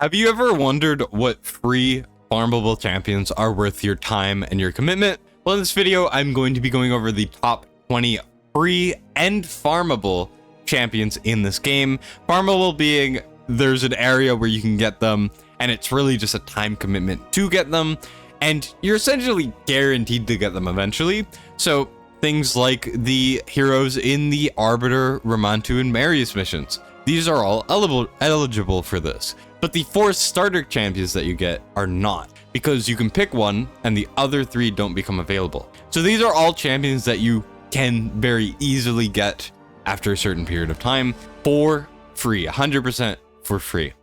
Have you ever wondered what free farmable champions are worth your time and your commitment? Well, in this video, I'm going to be going over the top 20 free and farmable champions in this game. Farmable being there's an area where you can get them, and it's really just a time commitment to get them, and you're essentially guaranteed to get them eventually. So things like the heroes in the Arbiter, Ramantu, and Marius missions. These are all eligible for this. But the 4 starter champions that you get are not, because you can pick one and the other 3 don't become available. So these are all champions that you can very easily get after a certain period of time for free, 100% for free.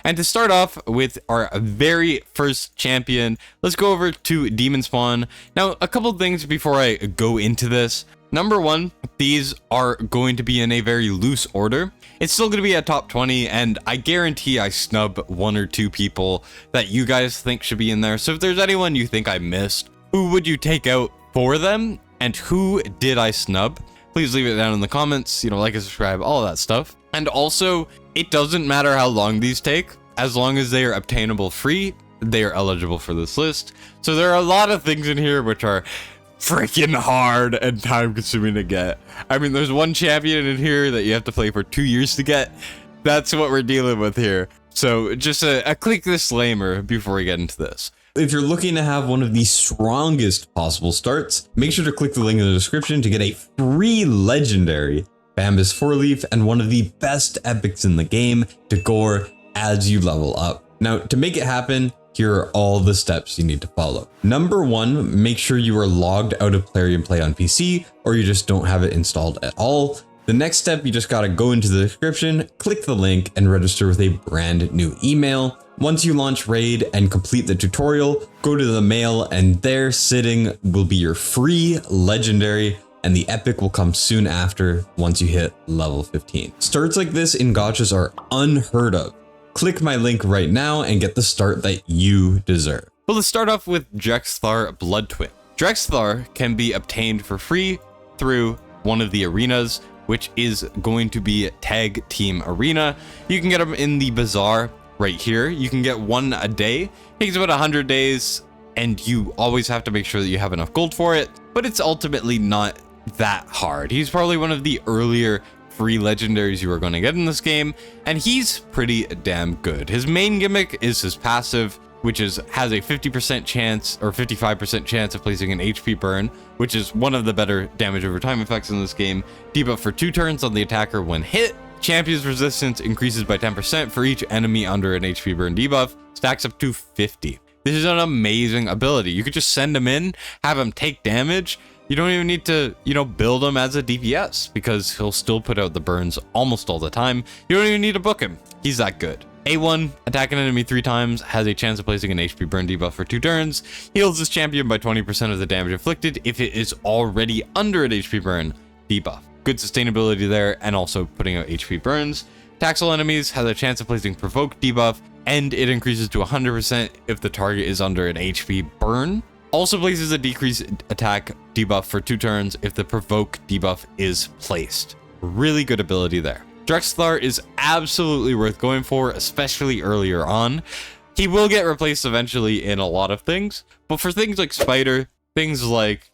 And to start off with our very first champion, let's go over to Demon Spawn. Now, a couple things before I go into this. Number one, these are going to be in a very loose order. It's still going to be a top 20, and I guarantee I snub 1 or 2 people that you guys think should be in there. So if there's anyone you think I missed, who would you take out for them? And who did I snub? Please leave it down in the comments, like and subscribe, all of that stuff. And also, it doesn't matter how long these take, as long as they are obtainable free, they are eligible for this list. So there are a lot of things in here which are freaking hard and time consuming to get. I mean, there's one champion in here that you have to play for 2 years to get. That's what we're dealing with here. So just a quick disclaimer before we get into this. If you're looking to have one of the strongest possible starts, make sure to click the link in the description to get a free legendary Bambus 4-leaf and one of the best epics in the game to gore as you level up. Now, to make it happen, here are all the steps you need to follow. Number 1, make sure you are logged out of Plarium Play on PC, or you just don't have it installed at all. The next step, you just gotta go into the description, click the link, and register with a brand new email. Once you launch Raid and complete the tutorial, go to the mail, and there sitting will be your free legendary, and the epic will come soon after once you hit level 15. Starts like this in gachas are unheard of. Click my link right now and get the start that you deserve. Well, let's start off with Drexthar Blood Twin. Drexthar can be obtained for free through one of the arenas, which is going to be Tag Team Arena. You can get them in the bazaar right here. You can get 1 a day. It takes about 100 days, and you always have to make sure that you have enough gold for it, but it's ultimately not that hard. He's probably one of the earlier free legendaries you are going to get in this game, and he's pretty damn good. His main gimmick is his passive, which has a 50% chance or 55% chance of placing an HP burn, which is one of the better damage over time effects in this game. Debuff for 2 turns on the attacker when hit. Champion's resistance increases by 10% for each enemy under an HP burn debuff, stacks up to 50. This is an amazing ability. You could just send him in, have him take damage. You don't even need to, build him as a DPS, because he'll still put out the burns almost all the time. You don't even need to book him. He's that good. A1, attack an enemy 3 times, has a chance of placing an HP burn debuff for 2 turns, heals this champion by 20% of the damage inflicted if it is already under an HP burn debuff. Good sustainability there, and also putting out HP burns. Attacks all enemies, has a chance of placing provoke debuff, and it increases to 100% if the target is under an HP burn. Also places a decreased attack debuff for 2 turns if the provoke debuff is placed. Really good ability there. Drexthar is absolutely worth going for, especially earlier on. He will get replaced eventually in a lot of things, but for things like Spider, things like,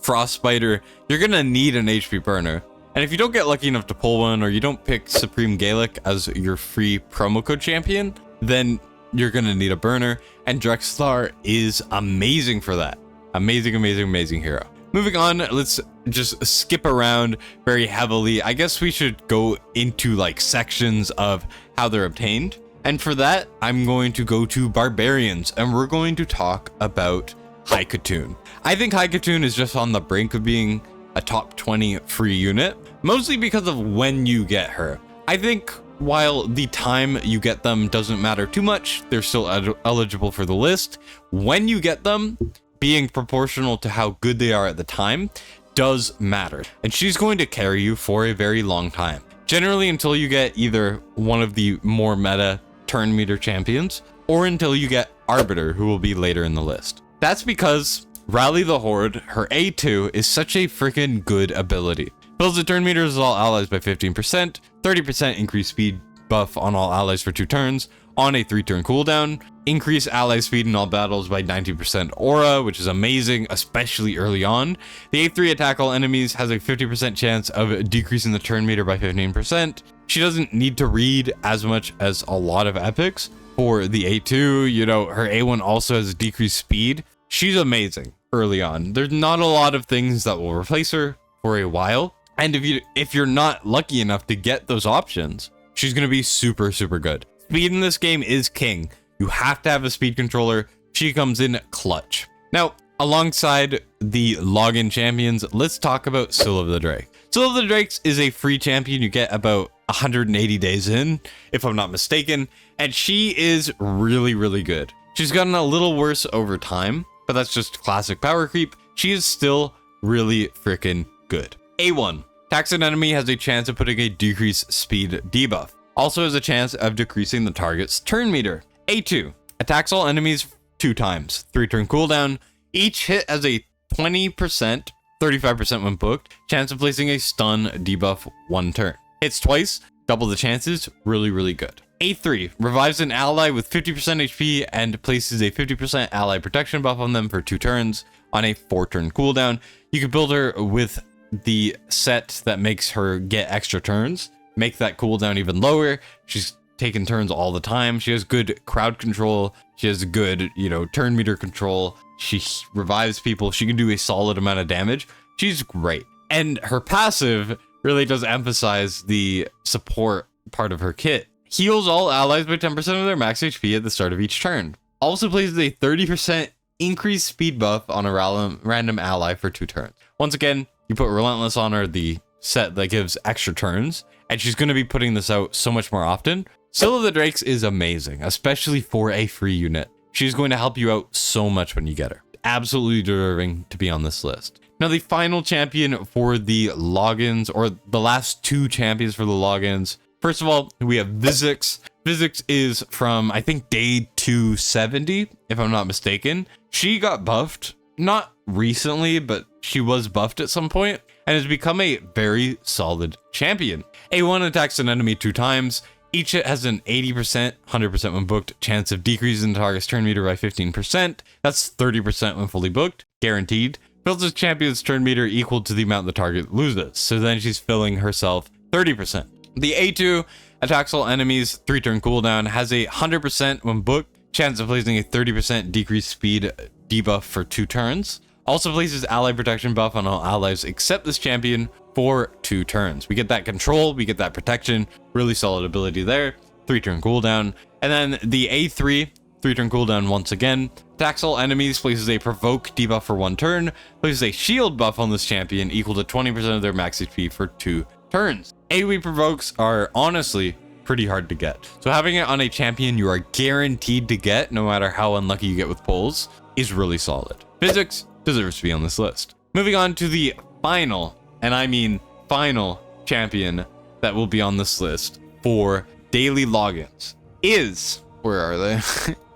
Frost Spider, you're gonna need an HP burner. And if you don't get lucky enough to pull one, or you don't pick Supreme Gaelic as your free promo code champion, then you're gonna need a burner, and Drexthar is amazing for that. Amazing, amazing, amazing hero. Moving on, let's just skip around very heavily. I guess we should go into sections of how they're obtained. And for that, I'm going to go to Barbarians, and we're going to talk about Haikatoon. I think Haikatoon is just on the brink of being a top 20 free unit, mostly because of when you get her. I think while the time you get them doesn't matter too much, they're still eligible for the list. When you get them, being proportional to how good they are at the time does matter. And she's going to carry you for a very long time. Generally until you get either one of the more meta turn meter champions, or until you get Arbiter, who will be later in the list. That's because Rally the Horde, her A2, is such a freaking good ability. Fills the turn meters of all allies by 15%, 30% increased speed buff on all allies for 2 turns, on a 3-turn cooldown. Increase ally speed in all battles by 90% aura, which is amazing, especially early on. The A3 attack all enemies has a 50% chance of decreasing the turn meter by 15%. She doesn't need to read as much as a lot of epics. For the A2, you know, her A1 also has decreased speed. She's amazing early on. There's not a lot of things that will replace her for a while. And if you're not lucky enough to get those options, she's going to be super, super good. Speed in this game is king. You have to have a speed controller. She comes in clutch. Now, alongside the login champions, let's talk about Seal of the Drake. Seal of the Drakes is a free champion you get about 180 days in, if I'm not mistaken, and she is really, really good. She's gotten a little worse over time, but that's just classic power creep. She is still really freaking good. A1, attacks an enemy has a chance of putting a decreased speed debuff. Also has a chance of decreasing the target's turn meter. A2, attacks all enemies 2 times, 3-turn cooldown. Each hit has a 20%, 35% when booked, chance of placing a stun debuff 1 turn. Hits twice, double the chances, really, really good. A3, revives an ally with 50% HP and places a 50% ally protection buff on them for 2 turns on a 4-turn cooldown. You can build her with the set that makes her get extra turns, make that cooldown even lower. She's taking turns all the time. She has good crowd control. She has good, you know, turn meter control. She revives people. She can do a solid amount of damage. She's great. And her passive really does emphasize the support part of her kit. Heals all allies by 10% of their max HP at the start of each turn. Also places a 30% increased speed buff on a random ally for 2 turns. Once again, you put Relentless on her, the set that gives extra turns, and she's going to be putting this out so much more often. Seal of the Drakes is amazing, especially for a free unit. She's going to help you out so much when you get her. Absolutely deserving to be on this list. Now, the final champion for the logins, or the last 2 champions for the logins. First of all, we have Vizix. Vizix is from, I think, day 270, if I'm not mistaken. She got buffed, not recently, but she was buffed at some point, and has become a very solid champion. A1 attacks an enemy 2 times. Each hit has an 80%, 100% when booked, chance of decreasing the target's turn meter by 15%. That's 30% when fully booked, guaranteed. Fills the champion's turn meter equal to the amount the target loses, so then she's filling herself 30%. The A2 attacks all enemies, 3-turn cooldown, has a 100% when booked, chance of placing a 30% decreased speed debuff for 2 turns. Also places ally protection buff on all allies except this champion for 2 turns. We get that control, we get that protection, really solid ability there. 3-turn cooldown. And then the A3, 3-turn cooldown once again, attacks all enemies, places a provoke debuff for 1 turn, places a shield buff on this champion equal to 20% of their max HP for 2 turns. AoE provokes are honestly pretty hard to get. So having it on a champion you are guaranteed to get, no matter how unlucky you get with pulls, is really solid. Vizix deserves to be on this list. Moving on to the final, and I mean final, champion that will be on this list for daily logins is, where are they?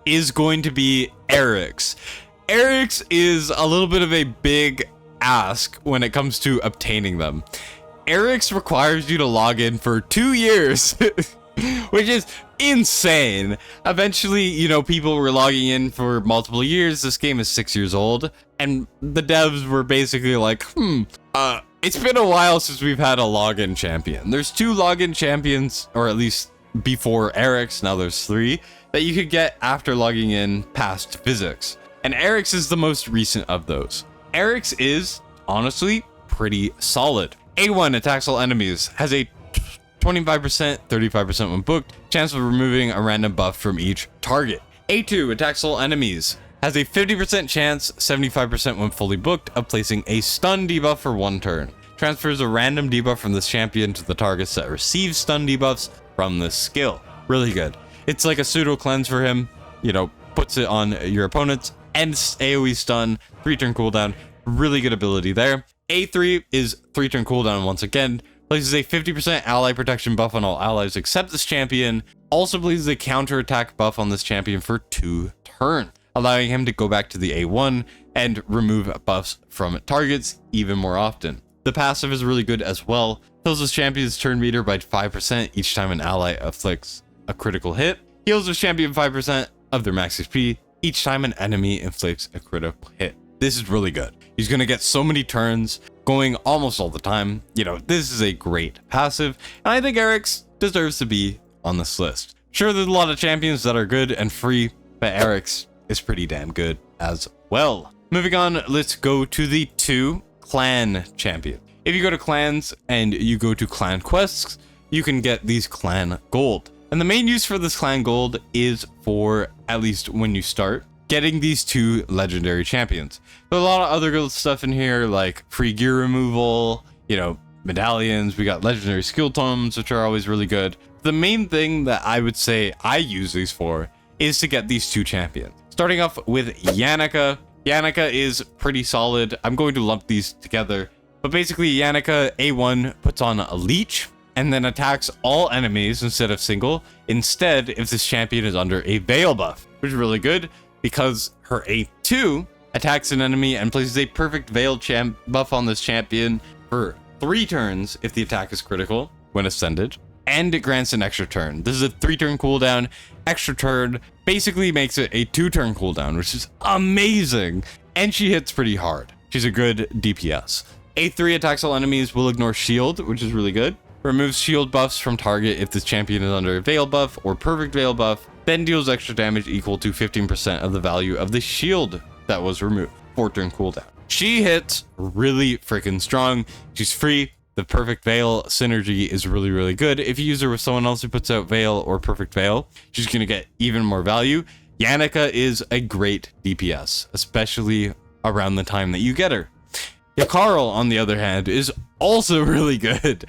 Is going to be Eric's. Eric's is a little bit of a big ask when it comes to obtaining them. Eric's requires you to log in for 2 years, which is insane. Eventually, you know, people were logging in for multiple years. This game is 6 years old, and the devs were basically like, it's been a while since we've had a login champion. There's 2 login champions, or at least before Eric's, now there's 3, that you could get after logging in past Vizix. And Eric's is the most recent of those. Eric's is, honestly, pretty solid. A1 attacks all enemies, has a 25%, 35% when booked, chance of removing a random buff from each target. A2 attacks all enemies, has a 50% chance, 75% when fully booked, of placing a stun debuff for 1 turn. Transfers a random debuff from this champion to the targets that receive stun debuffs from this skill. Really good. It's like a pseudo cleanse for him, you know, puts it on your opponents, ends AoE stun, 3-turn cooldown, really good ability there. A3 is 3-turn cooldown once again, places a 50% ally protection buff on all allies except this champion, also places a counterattack buff on this champion for 2 turns, allowing him to go back to the A1 and remove buffs from targets even more often. The passive is really good as well, fills this champion's turn meter by 5% each time an ally afflicts a critical hit. Heals the champion 5% of their max HP each time an enemy inflicts a critical hit. This is really good. He's going to get so many turns going almost all the time. You know, this is a great passive, and I think Eric's deserves to be on this list. Sure, there's a lot of champions that are good and free, but Eric's is pretty damn good as well. Moving on, let's go to the 2 clan champions. If you go to clans and you go to clan quests, you can get these clan gold. And the main use for this clan gold is for, at least when you start, getting these 2 legendary champions. There's a lot of other good stuff in here, like free gear removal, you know, medallions. We got legendary skill tomes, which are always really good. The main thing that I would say I use these for is to get these 2 champions. Starting off with Yannicka. Yannicka is pretty solid. I'm going to lump these together. But basically, Yannicka A1 puts on a leech and then attacks all enemies instead of single. Instead, if this champion is under a veil buff, which is really good because her A2 attacks an enemy and places a perfect veil buff on this champion for 3 turns if the attack is critical when ascended, and it grants an extra turn. This is a 3-turn cooldown. Extra turn basically makes it a 2-turn cooldown, which is amazing, and she hits pretty hard. She's a good DPS. A3 attacks all enemies, will ignore shield, which is really good. Removes shield buffs from target if this champion is under a veil buff or perfect veil buff, then deals extra damage equal to 15% of the value of the shield that was removed. 4-turn cooldown. She hits really freaking strong. She's free. The perfect veil synergy is really, really good. If you use her with someone else who puts out veil or perfect veil, she's going to get even more value. Yannicka is a great DPS, especially around the time that you get her. Yakarl, on the other hand, is also really good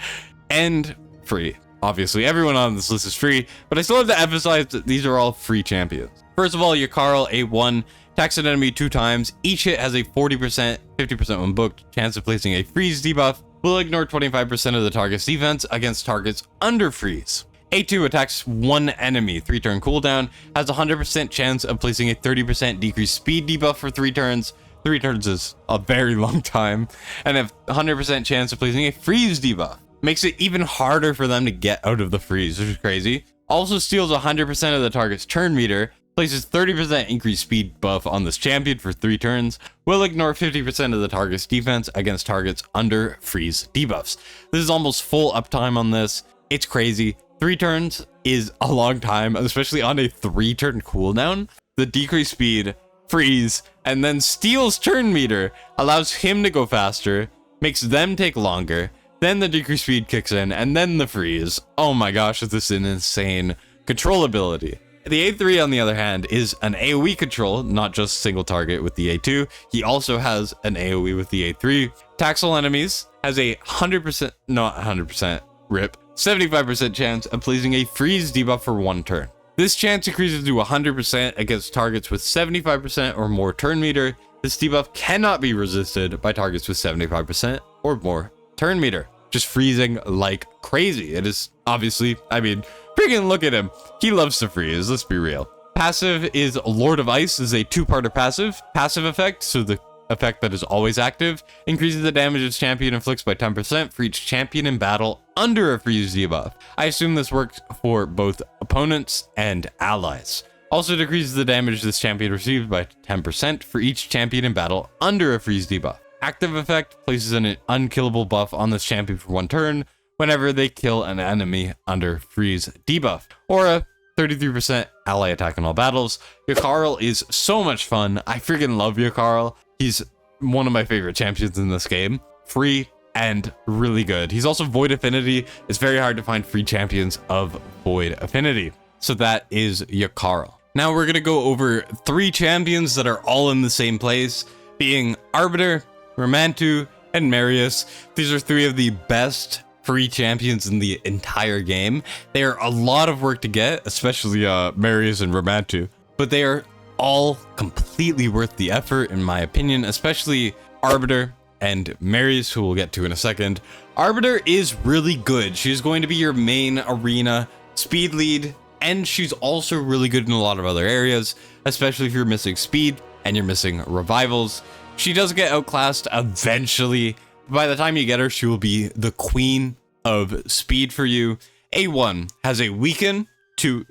and free. Obviously, everyone on this list is free, but I still have to emphasize that these are all free champions. First of all, Yakarl A1 attacks an enemy 2 times. Each hit has a 40%, 50% when booked chance of placing a freeze debuff. Will ignore 25% of the target's defense against targets under freeze. A2 attacks 1 enemy, 3-turn cooldown, has a 100% chance of placing a 30% decreased speed debuff for 3 turns. 3 turns is a very long time, and a 100% chance of placing a freeze debuff. Makes it even harder for them to get out of the freeze, which is crazy. Also steals 100% of the target's turn meter, places 30% increased speed buff on this champion for 3 turns, will ignore 50% of the target's defense against targets under freeze debuffs. This is almost full uptime on this. It's crazy. 3 turns is a long time, especially on a 3-turn cooldown. The decreased speed, freeze, and then steals turn meter allows him to go faster, makes them take longer, then the decreased speed kicks in, and then the freeze. Oh my gosh, this is an insane control ability. The A3, on the other hand, is an AoE control, not just single target with the A2. He also has an AoE with the A3. Attacks all enemies, has a 100%, not 100%, rip, 75% chance of placing a freeze debuff for 1 turn. This chance increases to 100% against targets with 75% or more turn meter. This debuff cannot be resisted by targets with 75% or more turn meter. Just freezing like crazy. It is obviously, I mean, freaking look at him. He loves to freeze, let's be real. Passive is Lord of Ice, is a 2-parter passive. Passive effect, so the effect that is always active, increases the damage its champion inflicts by 10% for each champion in battle under a freeze debuff. I assume this works for both opponents and allies. Also decreases the damage this champion receives by 10% for each champion in battle under a freeze debuff. Active effect places an unkillable buff on this champion for 1 turn whenever they kill an enemy under freeze debuff, or a 33% ally attack in all battles. Yakarl is so much fun. I freaking love Yakarl. He's one of my favorite champions in this game. Free and really good. He's also Void Affinity. It's very hard to find free champions of Void Affinity. So that is Yakarl. Now we're going to go over 3 champions that are all in the same place, being Arbiter, Romantu, and Marius. These are 3 of the best free champions in the entire game. They are a lot of work to get, especially Marius and Romantu, but they are all completely worth the effort in my opinion, especially Arbiter and Marius, who we'll get to in a second. Arbiter is really good. She's going to be your main arena speed lead, and she's also really good in a lot of other areas, especially if you're missing speed and you're missing revivals. She does get outclassed eventually. By the time you get her, she will be the queen of speed for you. A1 has a weaken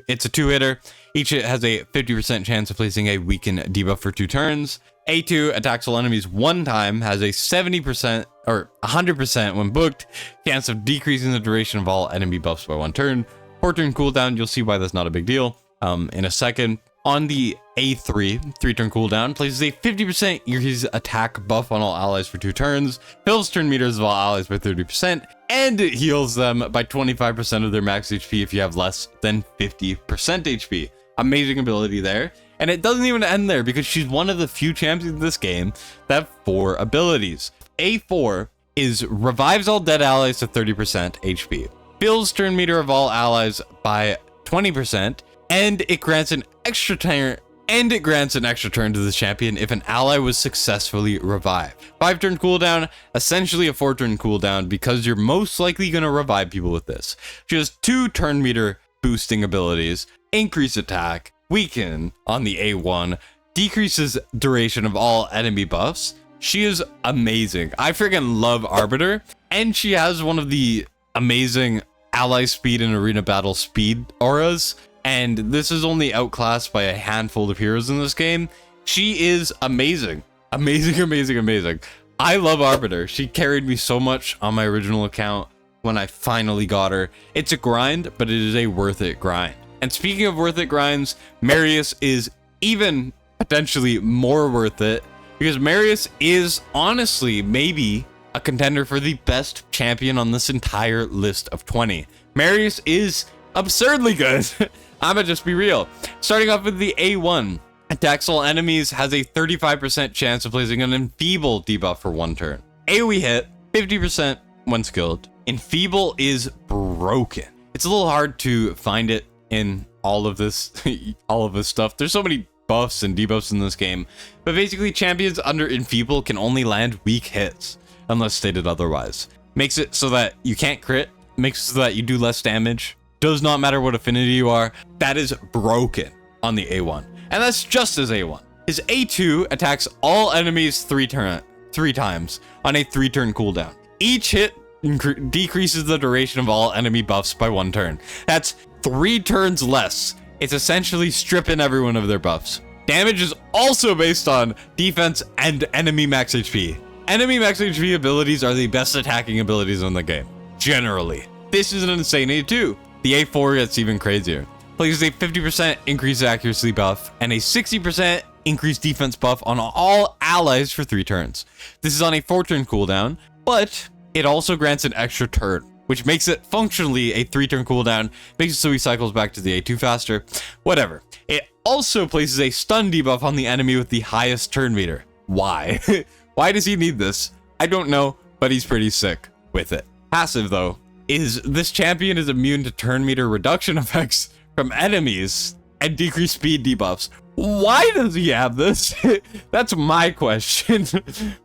it's a two-hitter. Each hit has a 50% chance of placing a weaken debuff for 2 turns. A2 attacks all enemies 1 time, has a 70% or 100% when booked chance of decreasing the duration of all enemy buffs by 1 turn. 4-turn cooldown, you'll see why that's not a big deal in a second. On the A3, 3-turn cooldown, places a 50% increase attack buff on all allies for 2 turns, fills turn meters of all allies by 30%, and it heals them by 25% of their max HP if you have less than 50% HP. Amazing ability there. And it doesn't even end there, because she's one of the few champions in this game that have 4 abilities. A4 is revives all dead allies to 30% HP, fills turn meter of all allies by 20%, and it grants an extra turn to the champion if an ally was successfully revived. 5-turn cooldown, essentially a 4-turn cooldown, because you're most likely going to revive people with this. She has 2 turn meter boosting abilities, increase attack, weaken on the A1, decreases duration of all enemy buffs. She is amazing. I freaking love Arbiter, and she has one of the amazing ally speed and arena battle speed auras, and this is only outclassed by a handful of heroes in this game. She is amazing. Amazing. I love Arbiter. She carried me so much on my original account when I finally got her. It's a grind, but it is a worth it grind. And speaking of worth it grinds, Marius is even potentially more worth it, because Marius is honestly maybe a contender for the best champion on this entire list of 20. Marius is absurdly good. I'ma just be real. Starting off with the A1, attacks all enemies, has a 35% chance of placing an enfeeble debuff for 1 turn. AoE hit, 50% when skilled. Enfeeble is broken. It's a little hard to find it in all of this stuff. There's so many buffs and debuffs in this game, but basically champions under enfeeble can only land weak hits unless stated otherwise. Makes it so that you can't crit, makes it so that you do less damage. Does not matter what affinity you are. That is broken on the A1, and that's just as A1. His A2 attacks all enemies 3 times on a 3-turn cooldown. Each hit decreases the duration of all enemy buffs by 1 turn. That's 3 turns less. It's essentially stripping everyone of their buffs. Damage is also based on defense and enemy max HP. Enemy max HP abilities are the best attacking abilities in the game, generally. This is an insane A2. The A4 gets even crazier. Places a 50% increased accuracy buff and a 60% increased defense buff on all allies for 3 turns. This is on a 4-turn cooldown, but it also grants an extra turn, which makes it functionally a 3-turn cooldown, makes it so he cycles back to the A2 faster, whatever. It also places a stun debuff on the enemy with the highest turn meter. Why? Why does he need this? I don't know, but he's pretty sick with it. Passive, though, is this champion is immune to turn meter reduction effects from enemies and decreased speed debuffs. Why does he have this? That's my question.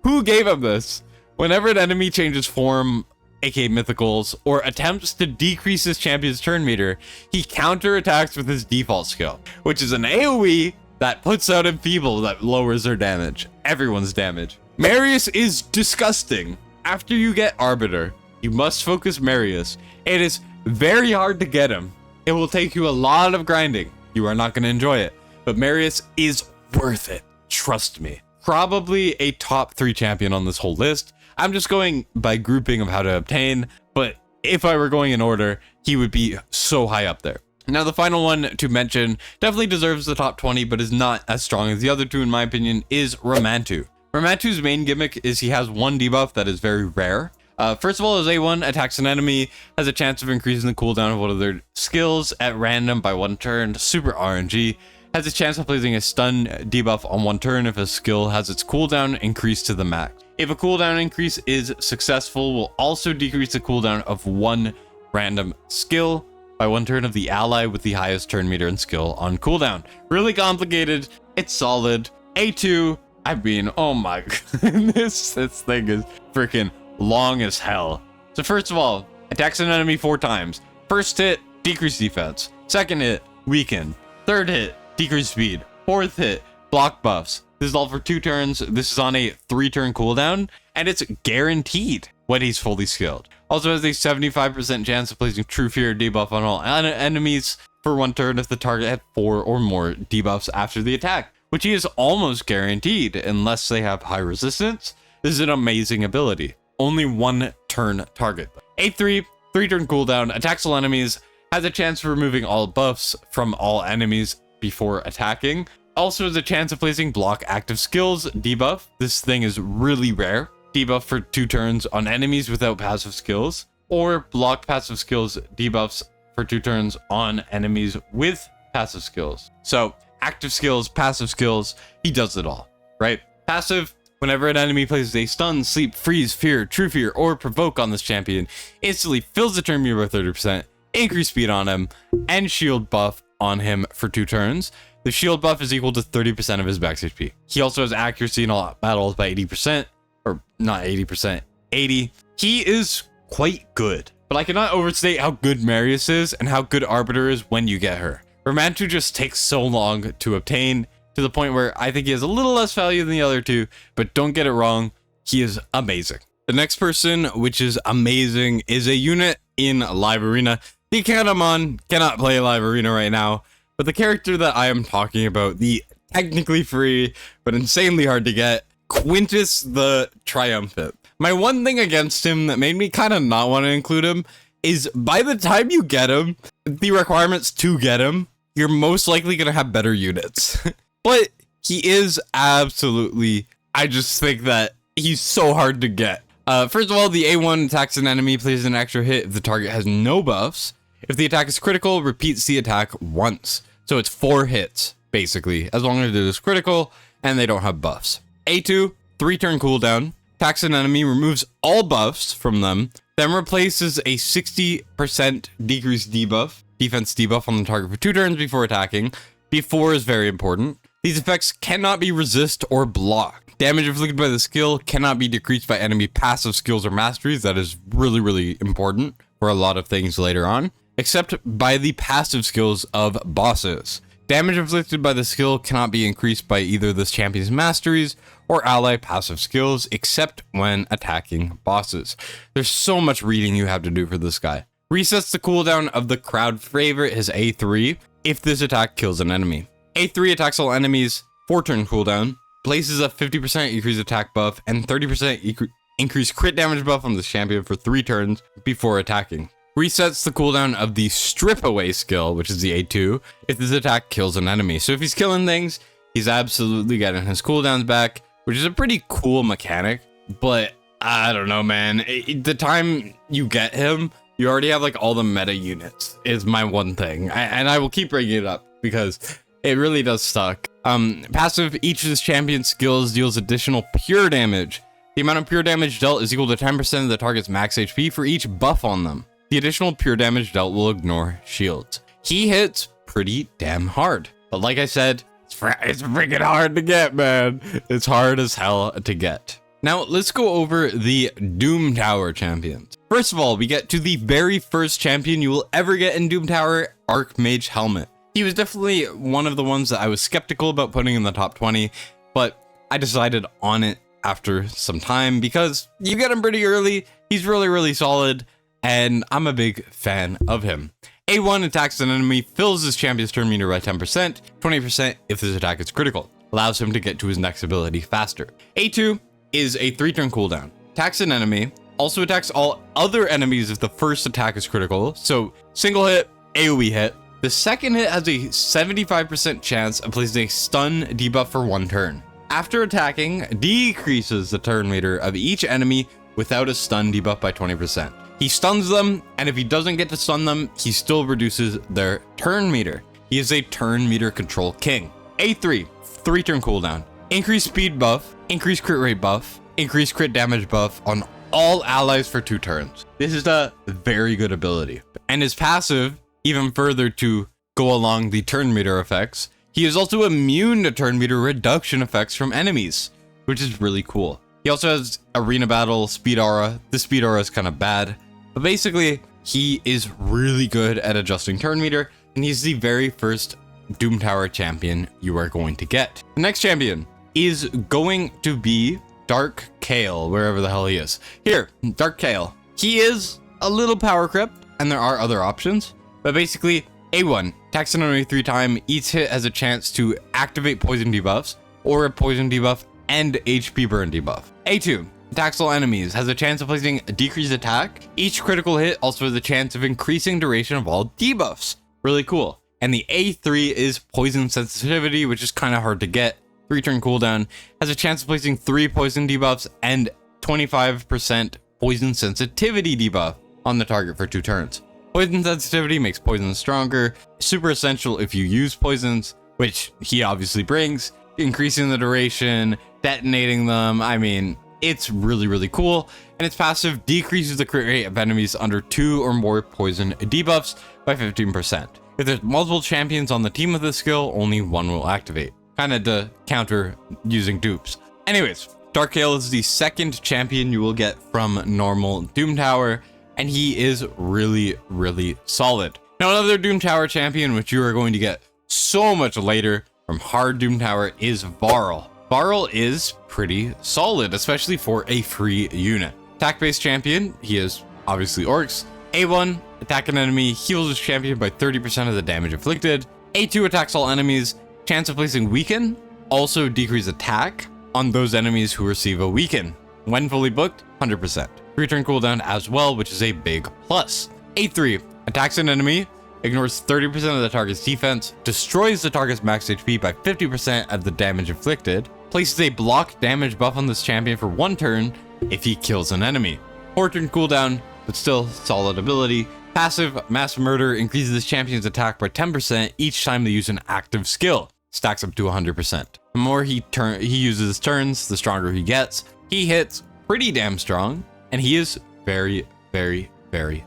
Who gave him this? Whenever an enemy changes form, aka mythicals, or attempts to decrease his champion's turn meter, he counterattacks with his default skill, which is an AoE that puts out enfeeble that lowers their damage. Everyone's damage. Marius is disgusting. After you get Arbiter, you must focus Marius. It is very hard to get him. It will take you a lot of grinding. You are not going to enjoy it, but Marius is worth it. Trust me. Probably a top 3 champion on this whole list. I'm just going by grouping of how to obtain, but if I were going in order, he would be so high up there. Now, the final one to mention definitely deserves the top 20, but is not as strong as the other 2 in my opinion, is Ramantu. Ramantu's main gimmick is he has 1 debuff that is very rare. First of all, his A1 attacks an enemy, has a chance of increasing the cooldown of one of their skills at random by 1 turn, super RNG. Has a chance of placing a stun debuff on 1 turn if a skill has its cooldown increased to the max. If a cooldown increase is successful, will also decrease the cooldown of 1 random skill by 1 turn of the ally with the highest turn meter and skill on cooldown. Really complicated. It's solid. A2, I mean, oh my goodness, this thing is freaking long as hell. So first of all, attacks an enemy 4 times. First hit, decrease defense. Second hit, weaken. Third hit, decrease speed. Fourth hit, block buffs. This is all for 2 turns. This is on a 3-turn cooldown, and it's guaranteed when he's fully skilled. Also has a 75% chance of placing True Fear debuff on all enemies. for 1 turn if the target had 4 or more debuffs after the attack, which he is almost guaranteed unless they have high resistance. This is an amazing ability. Only 1 turn target. A3, 3 turn cooldown, attacks all enemies, has a chance of removing all buffs from all enemies before attacking. Also has a chance of placing block active skills debuff. This thing is really rare. Debuff for 2 turns on enemies without passive skills, or block passive skills debuffs for 2 turns on enemies with passive skills. So active skills, passive skills, he does it all, right? Passive, whenever an enemy places a stun, sleep, freeze, fear, true fear, or provoke on this champion, instantly fills the turn meter by 30%, increase speed on him, and shield buff on him for 2 turns. The shield buff is equal to 30% of his max HP. He also has accuracy in all battles by 80%, or not 80%, 80. He is quite good, but I cannot overstate how good Marius is and how good Arbiter is when you get her. Romantu just takes so long to obtain, to the point where I think he has a little less value than the other two, but don't get it wrong, he is amazing. The next person, which is amazing, is a unit in Live Arena. The account I'm on cannot play Live Arena right now, but the character that I am talking about, the technically free, but insanely hard to get, Quintus the Triumphant. My one thing against him that made me kind of not want to include him is by the time you get him, the requirements to get him, you're most likely going to have better units. But he is absolutely, I just think that he's so hard to get. First of all, the A1 attacks an enemy, places an extra hit if the target has no buffs. If the attack is critical, repeats the attack once. So it's 4 hits, basically, as long as it is critical and they don't have buffs. A2, 3 turn cooldown, attacks an enemy, removes all buffs from them, then replaces a 60% decreased defense debuff on the target for 2 turns before attacking. Before is very important. These effects cannot be resist or blocked. Damage inflicted by the skill cannot be decreased by enemy passive skills or masteries. That is really, really important for a lot of things later on, except by the passive skills of bosses. Damage inflicted by the skill cannot be increased by either this champion's masteries or ally passive skills, except when attacking bosses. There's so much reading you have to do for this guy. Resets the cooldown of the crowd favorite, his A3, if this attack kills an enemy. A3 attacks all enemies, 4 turn cooldown, places a 50% increased attack buff and 30% increased crit damage buff on this champion for 3 turns before attacking. Resets the cooldown of the strip away skill, which is the A2, if this attack kills an enemy. So if he's killing things, he's absolutely getting his cooldowns back, which is a pretty cool mechanic, but I don't know, man. The time you get him, you already have like all the meta units is my one thing. And I will keep bringing it up because it really does suck. Passive, each of this champion's skills deals additional pure damage. The amount of pure damage dealt is equal to 10% of the target's max HP for each buff on them. The additional pure damage dealt will ignore shields. He hits pretty damn hard. But like I said, it's freaking hard to get, man. It's hard as hell to get. Now, let's go over the Doom Tower champions. First of all, we get to the very first champion you will ever get in Doom Tower, Archmage Helmet. He was definitely one of the ones that I was skeptical about putting in the top 20, but I decided on it after some time because you get him pretty early. He's really, really solid, and I'm a big fan of him. A1 attacks an enemy, fills his champion's turn meter by 10%, 20% if this attack is critical. Allows him to get to his next ability faster. A2 is a 3 turn cooldown. Attacks an enemy, also attacks all other enemies if the first attack is critical. So single hit, AoE hit. The second hit has a 75% chance of placing a stun debuff for 1 turn. After attacking, decreases the turn meter of each enemy without a stun debuff by 20%. He stuns them, and if he doesn't get to stun them, he still reduces their turn meter. He is a turn meter control king. A3, 3 turn cooldown. Increased speed buff, increased crit rate buff, increased crit damage buff on all allies for 2 turns. This is a very good ability. And his passive, even further to go along the turn meter effects, he is also immune to turn meter reduction effects from enemies, which is really cool. He also has arena battle speed aura. The speed aura is kind of bad, but basically he is really good at adjusting turn meter, and he's the very first Doom Tower champion you are going to get. The next champion is going to be Dark Kale, wherever the hell he is. Here, Dark Kale. He is a little power crept, and there are other options, but basically A1, attacks an enemy 3 times. Each hit has a chance to activate poison debuffs or a poison debuff and HP burn debuff. A2, attacks all enemies, has a chance of placing a decreased attack. Each critical hit also has a chance of increasing duration of all debuffs. Really cool. And the A3 is poison sensitivity, which is kind of hard to get. 3-turn cooldown, has a chance of placing 3 poison debuffs and 25% poison sensitivity debuff on the target for 2 turns. Poison sensitivity makes poison stronger, super essential if you use poisons, which he obviously brings, increasing the duration, detonating them. I mean, it's really cool. And its passive decreases the crit rate of enemies under 2 or more poison debuffs by 15%. If there's multiple champions on the team with this skill, only one will activate. Kind of to counter using dupes. Anyways, Dark Gale is the second champion you will get from normal Doom Tower, and he is really solid. Now, another Doom Tower champion, which you are going to get so much later from hard Doom Tower, is Varl. Varl is pretty solid, especially for a free unit. Attack-based champion, he is obviously Orcs. A1, attack an enemy, heals his champion by 30% of the damage inflicted. A2, attacks all enemies, chance of placing weaken, also decrease attack on those enemies who receive a weaken. When fully booked, 100%. 3-turn cooldown as well, which is a big plus. A3, attacks an enemy, ignores 30% of the target's defense, destroys the target's max HP by 50% of the damage inflicted, places a block damage buff on this champion for 1 turn if he kills an enemy. 4-turn cooldown, but still solid ability. Passive, mass murder, increases this champion's attack by 10% each time they use an active skill. Stacks up to 100%. The more he uses turns, the stronger he gets. He hits pretty damn strong, and he is very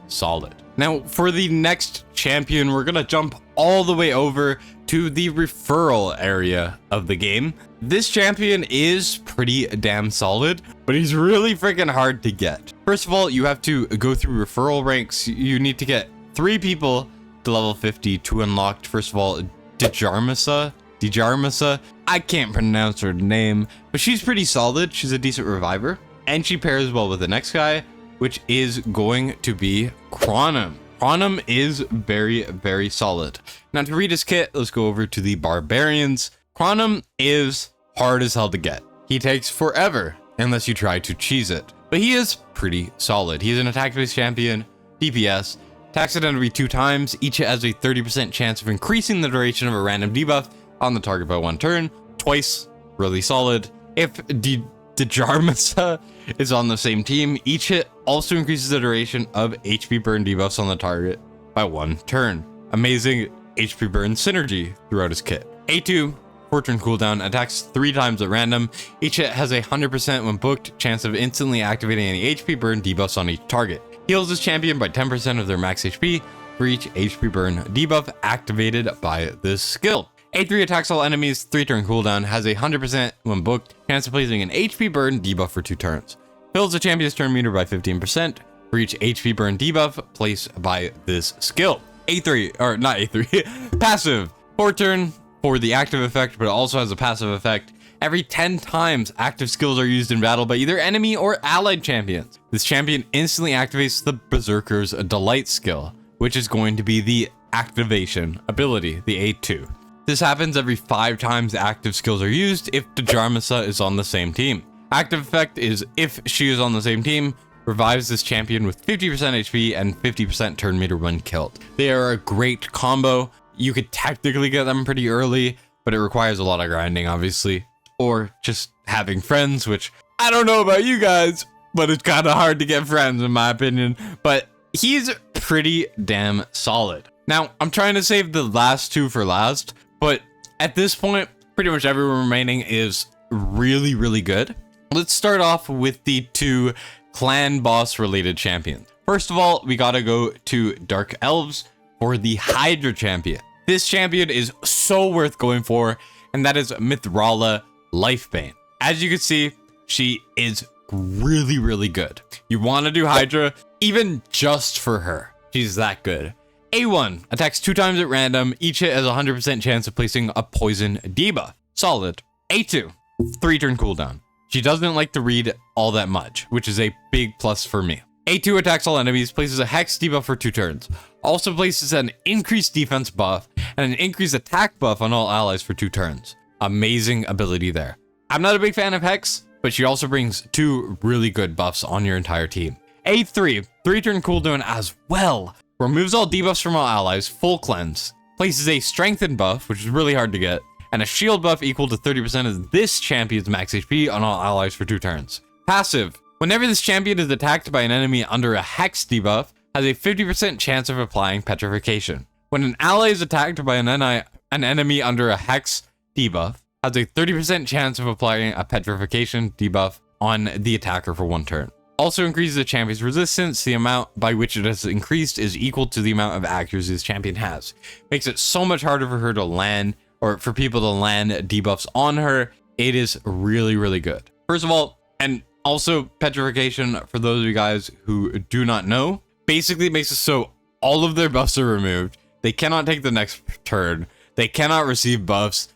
solid. Now, for the next champion, we're gonna jump all the way over to the referral area of the game. This champion is pretty damn solid, but he's really freaking hard to get. First of all, you have to go through referral ranks. You need to get 3 people to level 50 to unlock, first of all, Djarmasa. I can't pronounce her name, but she's pretty solid. She's a decent reviver, and she pairs well with the next guy, which is going to be Chronom. Chronom is very solid. Now, to read his kit, let's go over to the Barbarians. Chronom is hard as hell to get. He takes forever unless you try to cheese it, but he is pretty solid. He is an attack-based champion, DPS, attacks an enemy 2 times. Each has a 30% chance of increasing the duration of a random debuff on the target by 1 turn. Twice, really solid. If Djarmasa is on the same team, each hit also increases the duration of HP burn debuffs on the target by 1 turn. Amazing HP burn synergy throughout his kit. A2, 4-turn cooldown, attacks 3 times at random. Each hit has a 100% when booked chance of instantly activating any HP burn debuffs on each target. Heals his champion by 10% of their max HP for each HP burn debuff activated by this skill. A3 attacks all enemies, 3-turn cooldown, has a 100% when booked chance of placing an HP burn debuff for 2 turns. Fills the champion's turn meter by 15% for each HP burn debuff placed by this skill. Passive. 4-turn for the active effect, but it also has a passive effect. Every 10 times active skills are used in battle by either enemy or allied champions. This champion instantly activates the Berserker's Delight skill, which is going to be the activation ability, the A2. This happens every 5 times active skills are used if Djarmasa is on the same team. Active effect is if she is on the same team, revives this champion with 50% HP and 50% turn meter when killed. They are a great combo. You could technically get them pretty early, but it requires a lot of grinding, obviously. Or just having friends, which I don't know about you guys, but it's kind of hard to get friends in my opinion. But he's pretty damn solid. Now, I'm trying to save the last 2 for last, but at this point, pretty much everyone remaining is really good. Let's start off with the 2 clan boss related champions. First of all, we gotta go to Dark Elves for the Hydra champion. This champion is so worth going for, and that is Mithrala Lifebane. As you can see, she is really good. You want to do Hydra even just for her. She's that good. A1 attacks 2 times at random. Each hit has a 100% chance of placing a poison debuff. Solid. A2, 3-turn cooldown. She doesn't like to read all that much, which is a big plus for me. A2 attacks all enemies, places a hex debuff for 2 turns. Also places an increased defense buff and an increased attack buff on all allies for 2 turns. Amazing ability there. I'm not a big fan of hex, but she also brings 2 really good buffs on your entire team. A3, 3-turn cooldown as well. Removes all debuffs from all allies, full cleanse. Places a strengthen buff, which is really hard to get, and a shield buff equal to 30% of this champion's max HP on all allies for 2 turns. Passive. Whenever this champion is attacked by an enemy under a hex debuff, has a 50% chance of applying petrification. When an ally is attacked by an enemy under a hex debuff, has a 30% chance of applying a petrification debuff on the attacker for 1 turn. Also increases the champion's resistance. The amount by which it has increased is equal to the amount of accuracy this champion has. Makes it so much harder for her to land, or for people to land debuffs on her. It is really, really good. First of all, and also petrification, for those of you guys who do not know, basically makes it so all of their buffs are removed. They cannot take the next turn. They cannot receive buffs.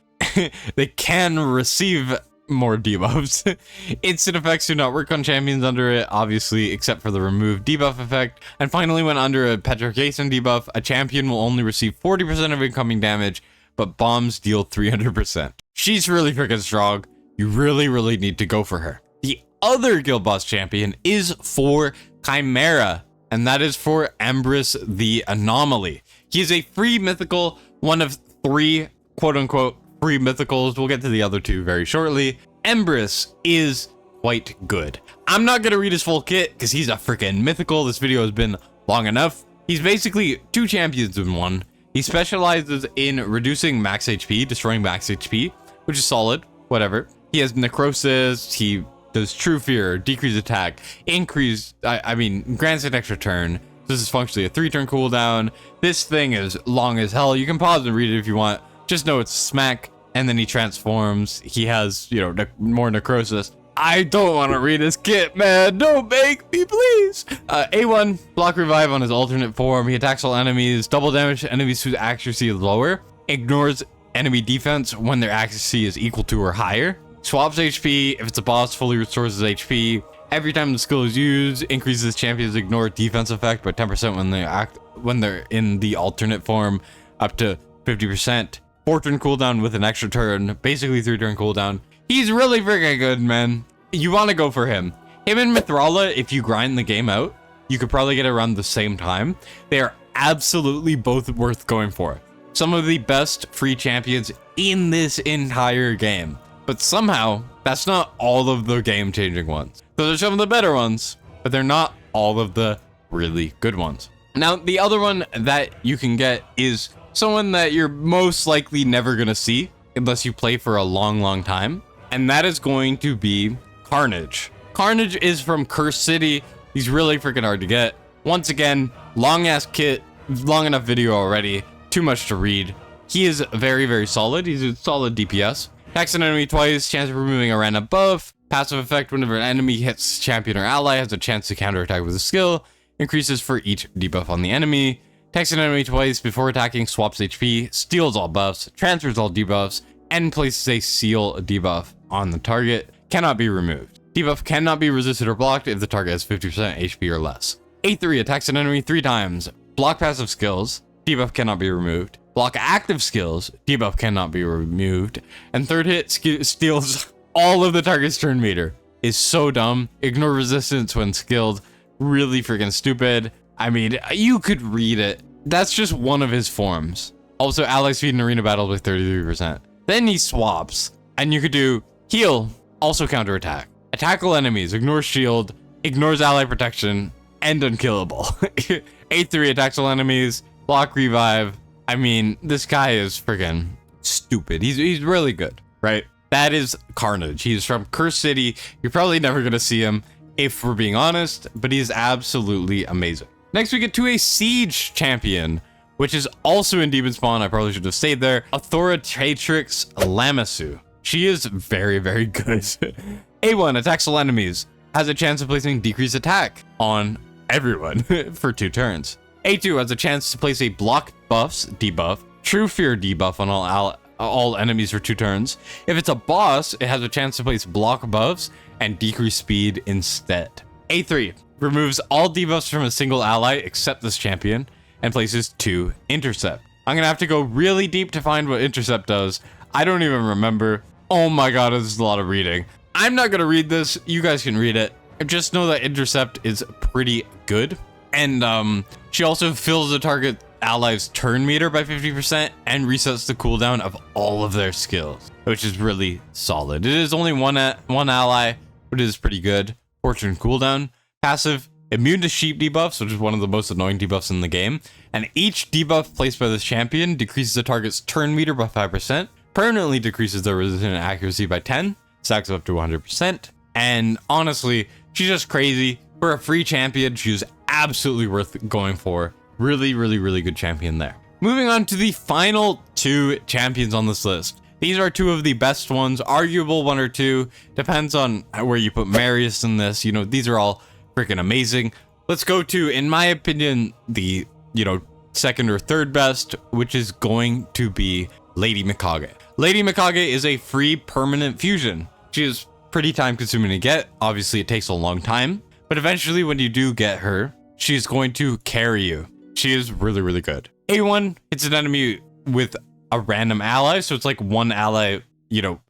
They can receive more debuffs. Instant effects do not work on champions under it, obviously, except for the remove debuff effect. And finally, when under a petrification debuff, a champion will only receive 40% of incoming damage, but bombs deal 300%. She's really freaking strong. You really, really need to go for her. The other guild boss champion is for Chimera, and that is for Embrys the Anomaly. He is a free mythical, one of 3 quote-unquote free mythicals. We'll get to the other 2 very shortly. Embrys is quite good. I'm not gonna read his full kit because he's a freaking mythical. This video has been long enough. He's basically 2 champions in one. He specializes in reducing max HP, destroying max HP, which is solid, whatever. He has necrosis, he does true fear, decrease attack, grants an extra turn. This is functionally a 3-turn cooldown. This thing is long as hell. You can pause and read it if you want. Just know it's smack, and then he transforms. He has, more necrosis. I don't want to read his kit, man. Don't make me, please. A1, block revive on his alternate form. He attacks all enemies. Double damage to enemies whose accuracy is lower. Ignores enemy defense when their accuracy is equal to or higher. Swaps HP. If it's a boss, fully restores his HP. Every time the skill is used, increases champion's ignore defense effect by 10% when they're in the alternate form, up to 50%. 4-turn cooldown with an extra turn, basically 3-turn cooldown. He's really freaking good, man. You want to go for him. Him and Mithrala, if you grind the game out, you could probably get around the same time. They are absolutely both worth going for. Some of the best free champions in this entire game. But somehow, that's not all of the game-changing ones. Those are some of the better ones, but they're not all of the really good ones. Now, the other one that you can get is someone that you're most likely never gonna see unless you play for a long time, and that is going to be Carnage. Carnage is from Curse City. He's really freaking hard to get. Once again, long ass kit, long enough video already, too much to read. He is very, very solid. He's a solid DPS. Attacks an enemy twice, chance of removing a random buff. Passive effect, whenever an enemy hits champion or ally, has a chance to counterattack with a skill. Increases for each debuff on the enemy. Attacks an enemy twice before attacking, swaps HP, steals all buffs, transfers all debuffs, and places a seal debuff on the target. Cannot be removed. Debuff cannot be resisted or blocked if the target has 50% HP or less. A3 attacks an enemy 3 times. Block passive skills. Debuff cannot be removed. Block active skills. Debuff cannot be removed. And third hit steals all of the target's turn meter. Is so dumb. Ignore resistance when skilled. Really freaking stupid. I mean, you could read it. That's just one of his forms. Also, ally speed in arena battles with 33%. Then he swaps, and you could do heal, also counterattack. Attack all enemies, ignore shield, ignores ally protection, and unkillable. A3 attacks all enemies, block revive. I mean, this guy is freaking stupid. He's really good, right? That is Carnage. He's from Curse City. You're probably never gonna see him, if we're being honest, but he's absolutely amazing. Next, we get to a Siege champion, which is also in Demon Spawn. I probably should have stayed there. Authoritatrix Lamassu. She is very, very good. A1 attacks all enemies. Has a chance of placing decreased attack on everyone for 2 turns. A2 has a chance to place a block buffs debuff, true fear debuff on all enemies for 2 turns. If it's a boss, it has a chance to place block buffs and decrease speed instead. A3 removes all debuffs from a single ally except this champion and places 2 intercept. I'm gonna have to go really deep to find what intercept does. I don't even remember. Oh my god, this is a lot of reading. I'm not gonna read this. You guys can read it. Just know that intercept is pretty good. And she also fills the target ally's turn meter by 50% and resets the cooldown of all of their skills, which is really solid. It is only one ally, but it is pretty good. 4 turn cooldown. Passive, immune to sheep debuffs, which is one of the most annoying debuffs in the game. And each debuff placed by this champion decreases the target's turn meter by 5%, permanently decreases their resistance accuracy by 10, stacks up to 100%. And honestly, she's just crazy. For a free champion, she's absolutely worth going for. Really, really, really good champion there. Moving on to the final 2 champions on this list. These are 2 of the best ones, arguable 1 or 2. Depends on where you put Marius in this. You know, these are all freaking amazing. Let's go to, in my opinion, the, second or third best, which is going to be Lady Mikage. Lady Mikage is a free permanent fusion. She is pretty time consuming to get. Obviously, it takes a long time, but eventually when you do get her, she's going to carry you. She is really, really good. A1 hits an enemy with a random ally, so it's like one ally,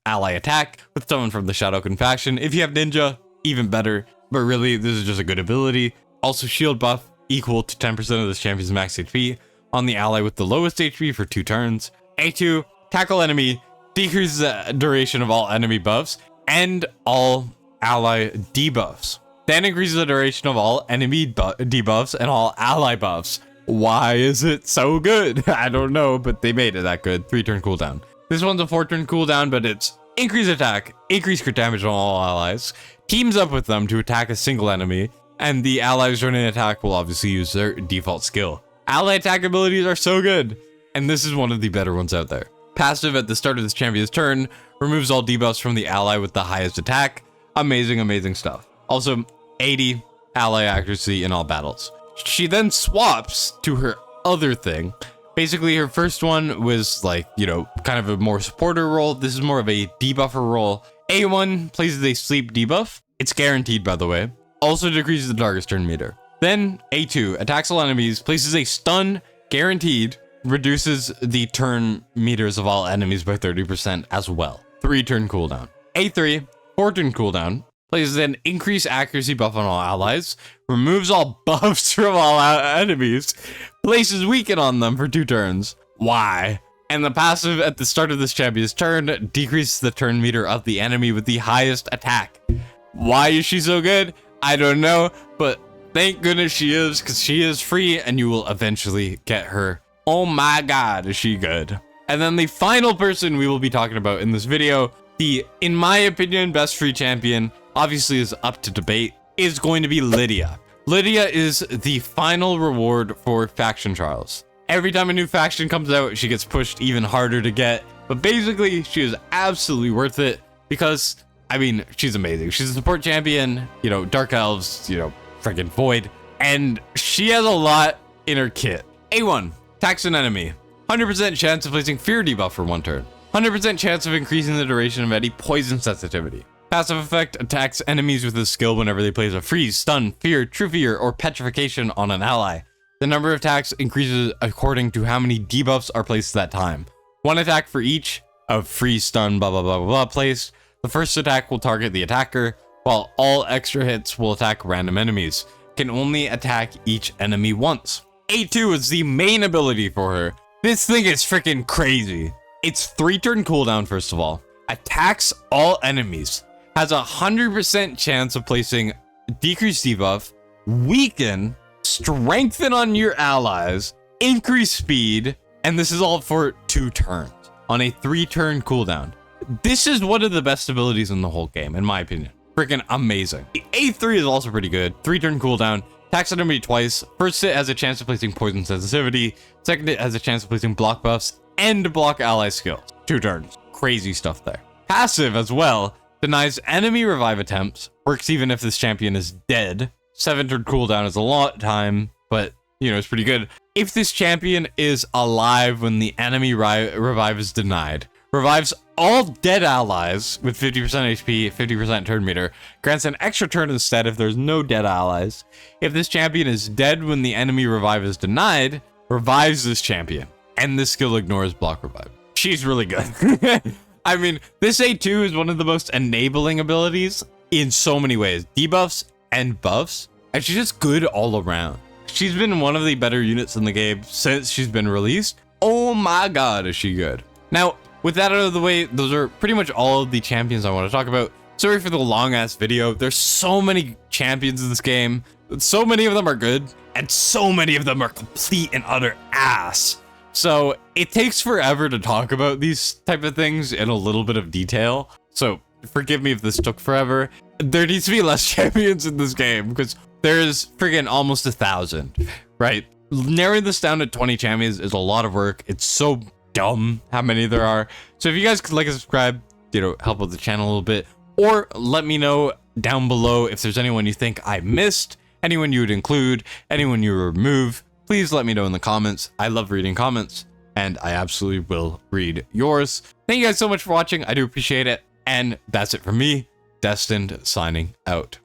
ally attack with someone from the Shadowkin faction. If you have ninja, even better, but really, this is just a good ability. Also, shield buff equal to 10% of this champion's max HP on the ally with the lowest HP for 2 turns. A2, tackle enemy, decreases the duration of all enemy buffs and all ally debuffs. Then increases the duration of all enemy debuffs and all ally buffs. Why is it so good? I don't know, but they made it that good. 3 turn cooldown. This one's a 4 turn cooldown, but it's increase attack, increase crit damage on all allies, teams up with them to attack a single enemy, and the allies running attack will obviously use their default skill. Ally attack abilities are so good, and this is one of the better ones out there. Passive at the start of this champion's turn removes all debuffs from the ally with the highest attack. Amazing, amazing stuff. Also, 80 ally accuracy in all battles. She then swaps to her other thing. Basically, her first one was like, kind of a more supporter role. This is more of a debuffer role. A1 places a sleep debuff. It's guaranteed, by the way. Also decreases the target's turn meter. Then A2 attacks all enemies, places a stun, guaranteed, reduces the turn meters of all enemies by 30% as well. 3 turn cooldown. A3, 4 turn cooldown. Places an increased accuracy buff on all allies, removes all buffs from all enemies, places weaken on them for 2 turns. Why? And the passive at the start of this champion's turn decreases the turn meter of the enemy with the highest attack. Why is she so good? I don't know, but thank goodness she is, because she is free and you will eventually get her. Oh my god, is she good. And then the final person we will be talking about in this video, the, in my opinion, best free champion, obviously is up to debate, is going to be Lydia. Lydia is the final reward for faction trials. Every time a new faction comes out, she gets pushed even harder to get, but basically she is absolutely worth it because, she's amazing. She's a support champion, dark elves, freaking void, and she has a lot in her kit. A1, attacks an enemy, 100% chance of placing fear debuff for 1 turn, 100% chance of increasing the duration of any poison sensitivity. Passive effect attacks enemies with this skill whenever they place a freeze, stun, fear, true fear, or petrification on an ally. The number of attacks increases according to how many debuffs are placed at that time. 1 attack for each of freeze, stun, blah, blah, blah, blah, blah placed. The first attack will target the attacker, while all extra hits will attack random enemies. Can only attack each enemy once. A2 is the main ability for her. This thing is freaking crazy. It's 3 turn cooldown, first of all. Attacks all enemies. Has a 100% chance of placing decreased debuff, weaken, strengthen on your allies, increase speed, and this is all for 2 turns on a 3 turn cooldown. This is one of the best abilities in the whole game, in my opinion. Freaking amazing. The A3 is also pretty good. 3 turn cooldown, attacks enemy twice. First hit has a chance of placing poison sensitivity. Second hit has a chance of placing block buffs and block ally skills. 2 turns. Crazy stuff there. Passive as well. Denies enemy revive attempts. Works even if this champion is dead. 7 turn cooldown is a lot of time, but it's pretty good. If this champion is alive when the enemy revive is denied, revives all dead allies with 50% HP, 50% turn meter, grants an extra turn instead if there's no dead allies. If this champion is dead when the enemy revive is denied, revives this champion, and this skill ignores block revive. She's really good. I mean, this A2 is one of the most enabling abilities in so many ways, debuffs and buffs, and she's just good all around. She's been one of the better units in the game since she's been released. Oh my god, is she good. Now, with that out of the way, those are pretty much all of the champions I want to talk about. Sorry for the long ass video. There's so many champions in this game. So many of them are good, and so many of them are complete and utter ass. So it takes forever to talk about these type of things in a little bit of detail. So forgive me if this took forever. There needs to be less champions in this game because there's friggin' almost 1,000, right? Narrowing this down to 20 champions is a lot of work. It's so dumb how many there are. So if you guys could like and subscribe, you know, help out the channel a little bit, or let me know down below if there's anyone you think I missed, anyone you would include, anyone you would remove. Please let me know in the comments. I love reading comments, and I absolutely will read yours. Thank you guys so much for watching. I do appreciate it. And that's it from me, Destined, signing out.